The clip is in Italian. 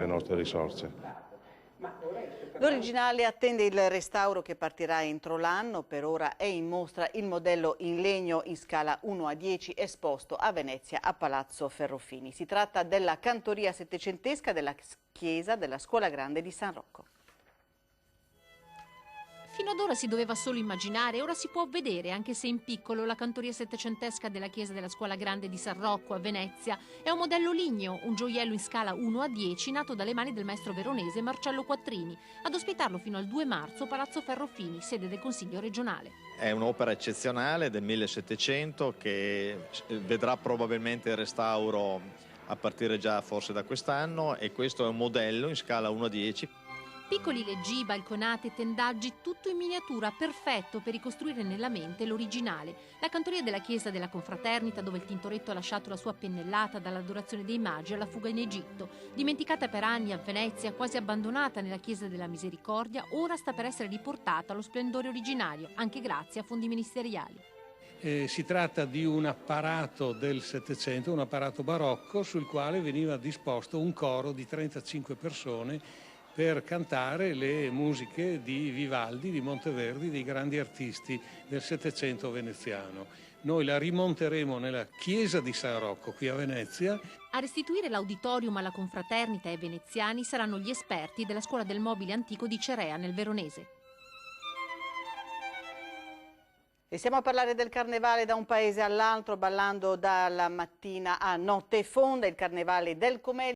le nostre risorse. L'originale attende il restauro che partirà entro l'anno. Per ora è in mostra il modello in legno in scala 1:10 esposto a Venezia a Palazzo Ferrofini. Si tratta della cantoria settecentesca della chiesa della Scuola Grande di San Rocco. Fino ad ora si doveva solo immaginare, ora si può vedere, anche se in piccolo, la cantoria settecentesca della chiesa della Scuola Grande di San Rocco a Venezia. È un modello ligneo, un gioiello in scala 1:10 nato dalle mani del maestro veronese Marcello Quattrini. Ad ospitarlo fino al 2 marzo Palazzo Ferrofini, sede del Consiglio regionale. È un'opera eccezionale del 1700 che vedrà probabilmente il restauro a partire già forse da quest'anno, e questo è un modello in scala 1:10. Piccoli leggii, balconate, tendaggi, tutto in miniatura, perfetto per ricostruire nella mente l'originale. La cantoria della chiesa della Confraternita, dove il Tintoretto ha lasciato la sua pennellata dall'adorazione dei magi alla fuga in Egitto. Dimenticata per anni a Venezia, quasi abbandonata nella chiesa della Misericordia, ora sta per essere riportata allo splendore originario, anche grazie a fondi ministeriali. Si tratta di un apparato del Settecento, un apparato barocco, sul quale veniva disposto un coro di 35 persone per cantare le musiche di Vivaldi, di Monteverdi, dei grandi artisti del Settecento veneziano. Noi la rimonteremo nella chiesa di San Rocco, qui a Venezia. A restituire l'auditorium alla Confraternita ai veneziani saranno gli esperti della Scuola del Mobile Antico di Cerea, nel Veronese. E stiamo a parlare del carnevale da un paese all'altro, ballando dalla mattina a notte fonda, il carnevale del Comelio.